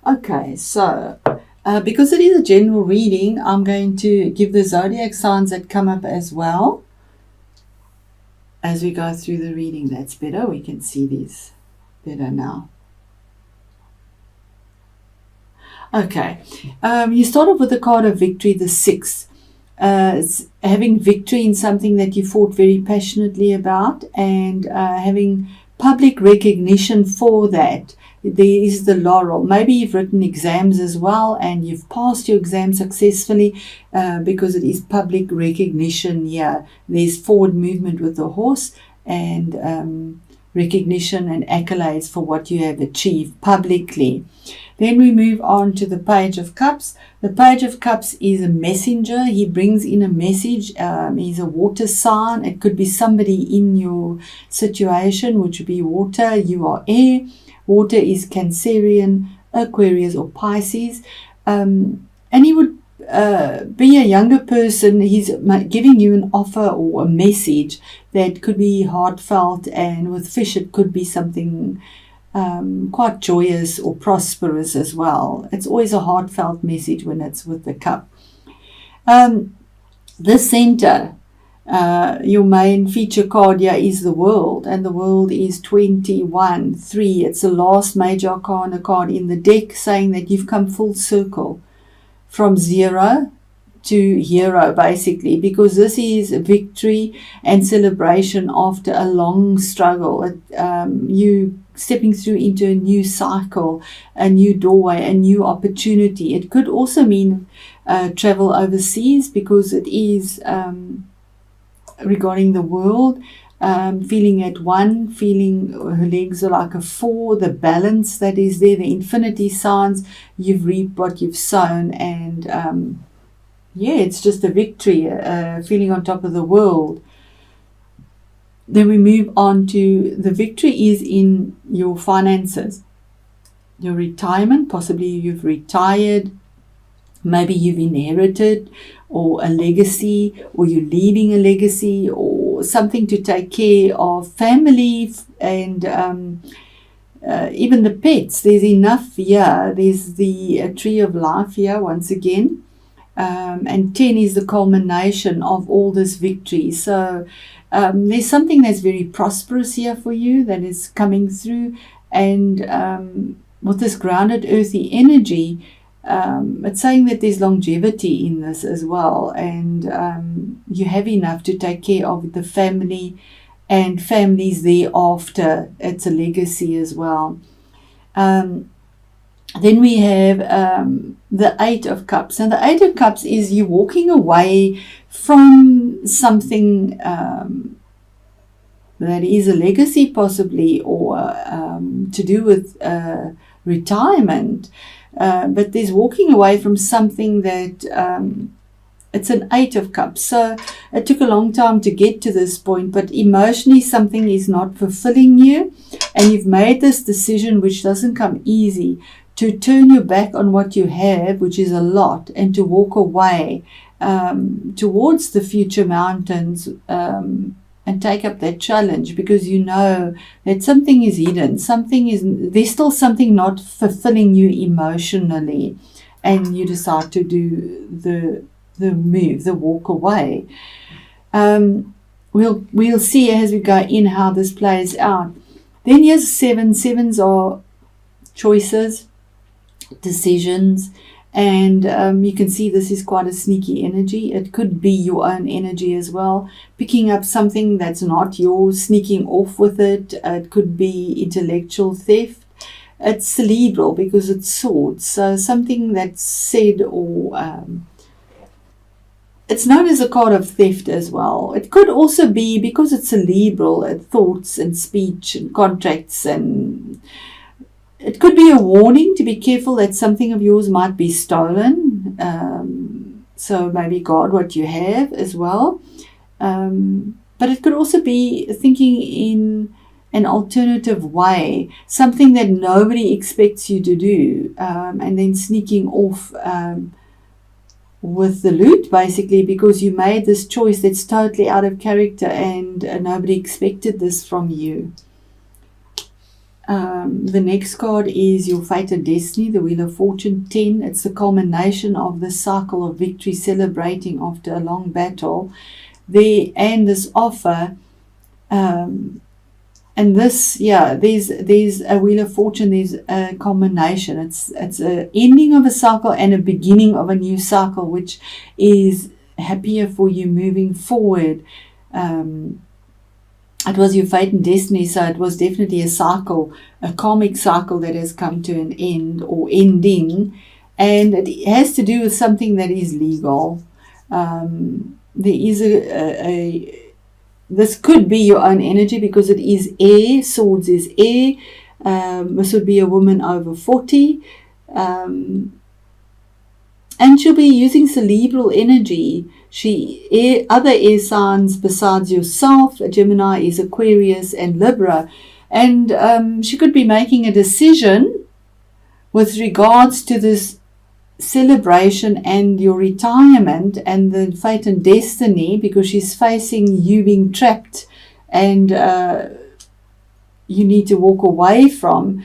Okay, so because it is a general reading, I'm going to give the zodiac signs that come up as well as we go through the reading. That's better. We can see these better now. Okay, you start off with the card of victory, the 6. Having victory in something that you fought very passionately about, and having public recognition for that. There is the laurel. Maybe you've written exams as well and you've passed your exam successfully because it is public recognition here. There's forward movement with the horse and recognition and accolades for what you have achieved publicly. Then we move on to the Page of Cups. The Page of Cups is a messenger. He brings in a message. He's a water sign. It could be somebody in your situation, which would be water. You are air. Water is Cancerian, Aquarius, or Pisces. And he would be a younger person. He's giving you an offer or a message that could be heartfelt. And with fish, it could be something quite joyous or prosperous as well. It's always a heartfelt message when it's with the cup. The center, your main feature card here is the world, and the world is 21-3. It's the last major arcana card in the deck, saying that you've come full circle from 0 to hero, basically, because this is victory and celebration after a long struggle. You stepping through into a new cycle, a new doorway, a new opportunity. It could also mean travel overseas, because it is regarding the world, feeling at 1, feeling her legs are like a 4, the balance that is there, the infinity signs. You've reaped what you've sown, and it's just a victory, feeling on top of the world. Then we move on to the victory is in your finances, your retirement. Possibly you've retired, maybe you've inherited, or a legacy, or you're leaving a legacy, or something to take care of family and even the pets. There's enough here. There's the tree of life here once again. And 10 is the culmination of all this victory. So there's something that's very prosperous here for you that is coming through. And with this grounded earthy energy, it's saying that there's longevity in this as well. And you have enough to take care of the family and families thereafter. It's a legacy as well. Then we have the 8 of Cups. And the 8 of Cups is you walking away from something that is a legacy possibly, or to do with retirement. But there's walking away from something that it's an 8 of Cups. So it took a long time to get to this point, but emotionally something is not fulfilling you. And you've made this decision, which doesn't come easy, to turn your back on what you have, which is a lot, and to walk away towards the future mountains and take up that challenge, because you know that something is hidden, there's still something not fulfilling you emotionally, and you decide to do the move, the walk away. We'll see as we go in how this plays out. Then here's 7. 7s are choices, decisions, and you can see this is quite a sneaky energy. It could be your own energy as well, picking up something that's not yours, sneaking off with it. It could be intellectual theft. It's cerebral because it's swords, so something that's said, or it's known as a card of theft as well. It could also be, because it's cerebral, thoughts and speech and contracts, and it could be a warning to be careful that something of yours might be stolen. So maybe guard what you have as well. But it could also be thinking in an alternative way, something that nobody expects you to do, and then sneaking off with the loot, basically, because you made this choice that's totally out of character and nobody expected this from you. The next card is your fate and destiny, the Wheel of Fortune 10. It's the culmination of the cycle of victory, celebrating after a long battle. And this offer, and this, there's a Wheel of Fortune, there's a culmination. It's an ending of a cycle and a beginning of a new cycle, which is happier for you moving forward. It was your fate and destiny, so it was definitely a cycle, a karmic cycle that has come to an end or ending, and it has to do with something that is legal. There is this could be your own energy because it is air. Swords is air. This would be a woman over 40. And she'll be using cerebral energy. Other air signs besides yourself, Gemini is Aquarius and Libra. And she could be making a decision with regards to this celebration and your retirement and the fate and destiny, because she's facing you being trapped and you need to walk away from.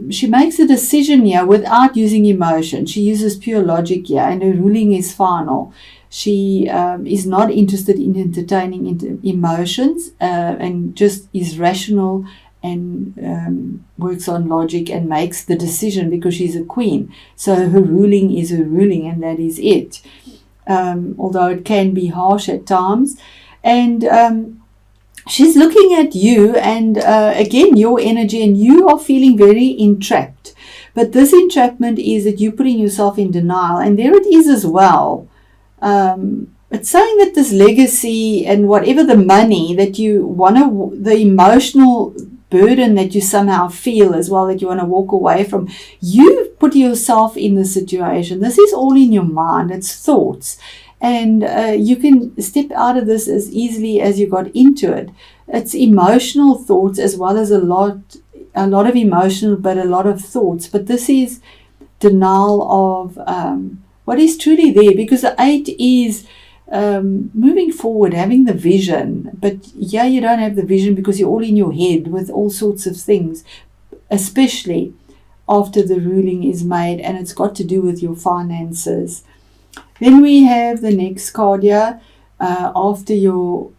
She makes a decision here without using emotion. She uses pure logic here, and her ruling is final. She is not interested in entertaining emotions and just is rational and works on logic and makes the decision because she's a queen. So her ruling is her ruling, and that is it. Although it can be harsh at times. And she's looking at you and again your energy, and you are feeling very entrapped. But this entrapment is that you're putting yourself in denial, and there it is as well. It's saying that this legacy and whatever the money that you want to, the emotional burden that you somehow feel as well, that you want to walk away from, you put yourself in the situation. This is all in your mind. It's thoughts. And you can step out of this as easily as you got into it. It's emotional thoughts as well as a lot of emotional, but a lot of thoughts. But this is denial of what is truly there, because the 8 is moving forward, having the vision. But yeah, you don't have the vision because you're all in your head with all sorts of things, especially after the ruling is made, and it's got to do with your finances. Then we have the next card here, after your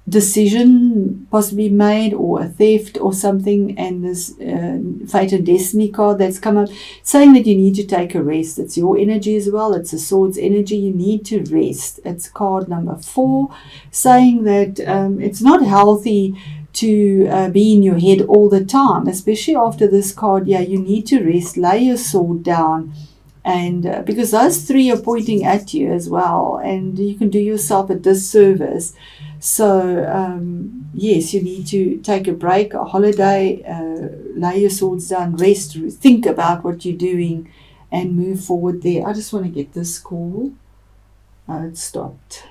decision possibly made, or a theft or something, and this fate and destiny card that's come up, saying that you need to take a rest. It's your energy as well. It's a sword's energy. You need to rest. It's card number 4, saying that it's not healthy to be in your head all the time, especially after this card. Yeah, you need to rest. Lay your sword down. And because those 3 are pointing at you as well, and you can do yourself a disservice. So yes, you need to take a break, a holiday, lay your swords down, rest, think about what you're doing, and move forward there. I just want to get this call. It stopped.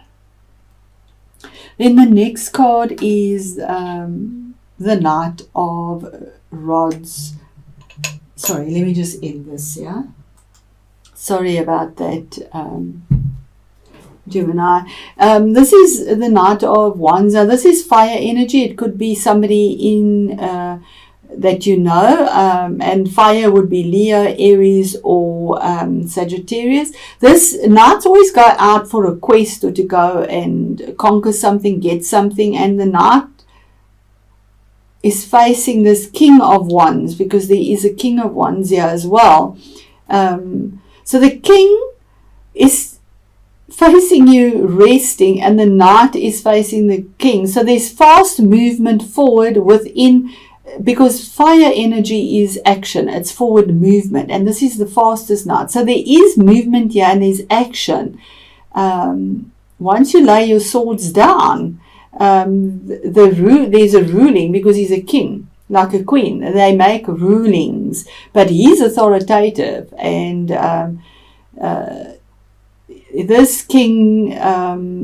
Then the next card is the Knight of Rods. Sorry, let me just end this, yeah? Sorry about that, Gemini. This is the Knight of Wands. Now, this is fire energy. It could be somebody in that you know, and fire would be Leo, Aries, or Sagittarius. This Knights always go out for a quest or to go and conquer something, get something, and the Knight is facing this King of Wands, because there is a King of Wands here as well. So the King is facing you resting, and the Knight is facing the King. So there's fast movement forward within, because fire energy is action. It's forward movement, and this is the fastest Knight. So there is movement here and there's action. Once you lay your swords down, there's a ruling, because he's a king. Like a queen, they make rulings, but he's authoritative, and this king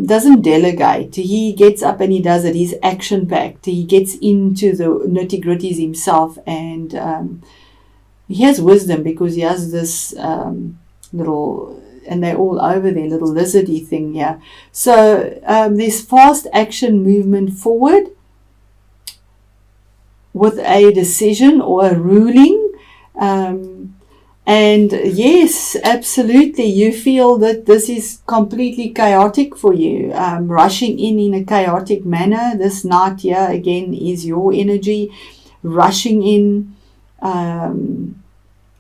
doesn't delegate. He gets up and he does it. He's action-packed. He gets into the nitty-gritties himself, and he has wisdom, because he has this little, and they're all over their little lizardy thing here. So there's fast action movement forward. with a decision or a ruling. And yes, absolutely, you feel that this is completely chaotic for you, rushing in a chaotic manner. This Knight here again is your energy, rushing in.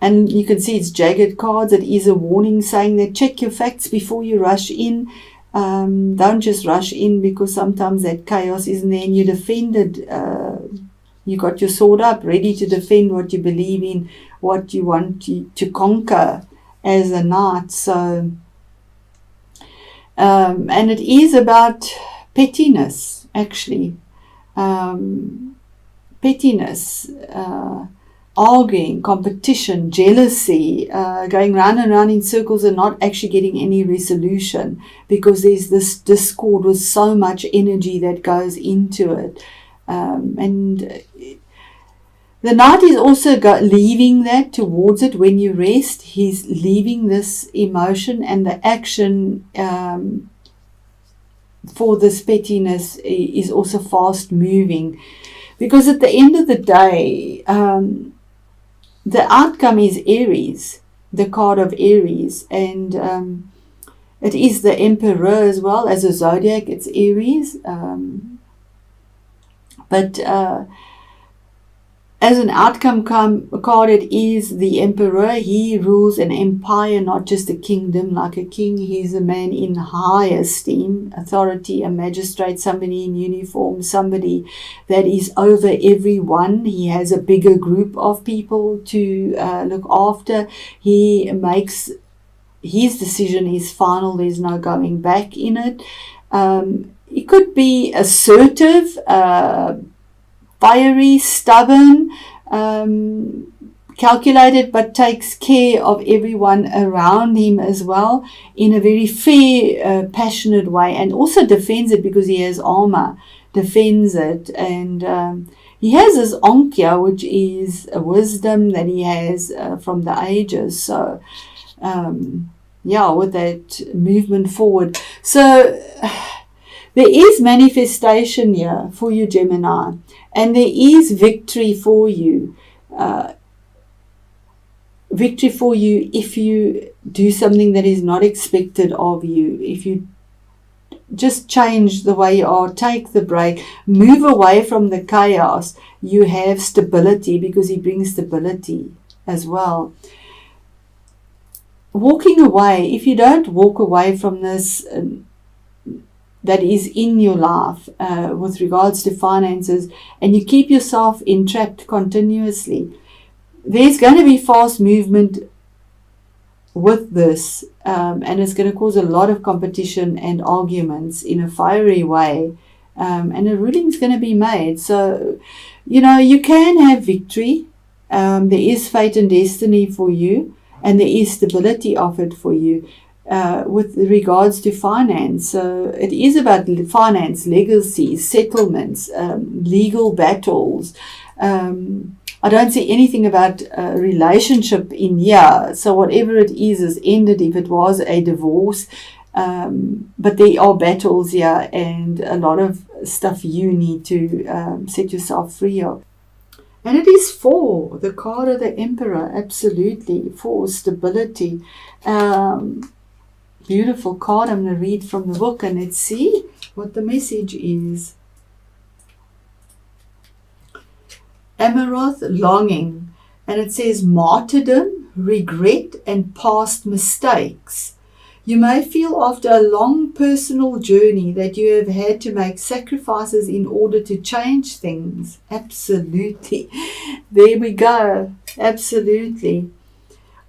And you can see it's jagged cards. It is a warning saying that check your facts before you rush in. Don't just rush in, because sometimes that chaos isn't there and you defended. You got your sword up, ready to defend what you believe in, what you want to conquer as a Knight. So, and it is about pettiness, actually. Pettiness, arguing, competition, jealousy, going round and round in circles and not actually getting any resolution, because there's this discord with so much energy that goes into it. And the Knight is also leaving that towards it when you rest. He's leaving this emotion, and the action for this pettiness is also fast moving. Because at the end of the day, the outcome is Aries, the card of Aries, and it is the Emperor as well. As a zodiac, it's Aries. But as an outcome card, it is the Emperor. He rules an empire, not just a kingdom like a king. He's a man in high esteem, authority, a magistrate, somebody in uniform, somebody that is over everyone. He has a bigger group of people to look after. He makes his decision is final. There's no going back in it. It could be assertive, fiery, stubborn, calculated, but takes care of everyone around him as well in a very fair, passionate way, and also defends it because he has armor, defends it. And he has his Ankhya, which is a wisdom that he has from the ages. So with that movement forward. So there is manifestation here for you, Gemini, and there is victory for you. Victory for you if you do something that is not expected of you. If you just change the way you are, take the break, move away from the chaos, you have stability, because he brings stability as well. Walking away, if you don't walk away from this that is in your life with regards to finances, and you keep yourself entrapped continuously, there's going to be fast movement with this, and it's going to cause a lot of competition and arguments in a fiery way, and a ruling is going to be made. So, you can have victory. There is fate and destiny for you, and there is stability offered for you. With regards to finance. So it is about finance, legacy, settlements, legal battles. I don't see anything about a relationship in here. So whatever it is ended if it was a divorce. But there are battles here, and a lot of stuff you need to set yourself free of. And it is for the card of the Emperor, absolutely, for stability. Beautiful card. I'm going to read from the book, and let's see what the message is. Amaroth, longing, and it says martyrdom, regret, and past mistakes. You may feel after a long personal journey that you have had to make sacrifices in order to change things. Absolutely. There we go. Absolutely.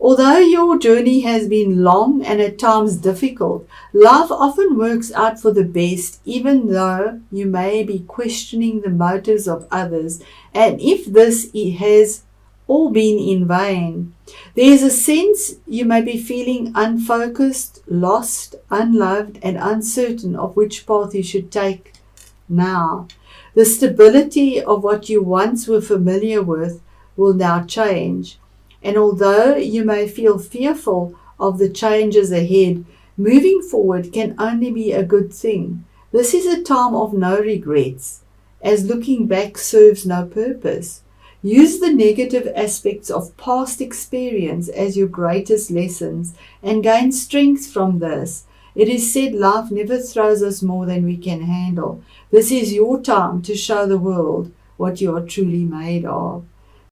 Although your journey has been long and at times difficult, life often works out for the best, even though you may be questioning the motives of others. And if this has all been in vain, there is a sense you may be feeling unfocused, lost, unloved, and uncertain of which path you should take now. The stability of what you once were familiar with will now change. And although you may feel fearful of the changes ahead, moving forward can only be a good thing. This is a time of no regrets, as looking back serves no purpose. Use the negative aspects of past experience as your greatest lessons and gain strength from this. It is said life never throws us more than we can handle. This is your time to show the world what you are truly made of.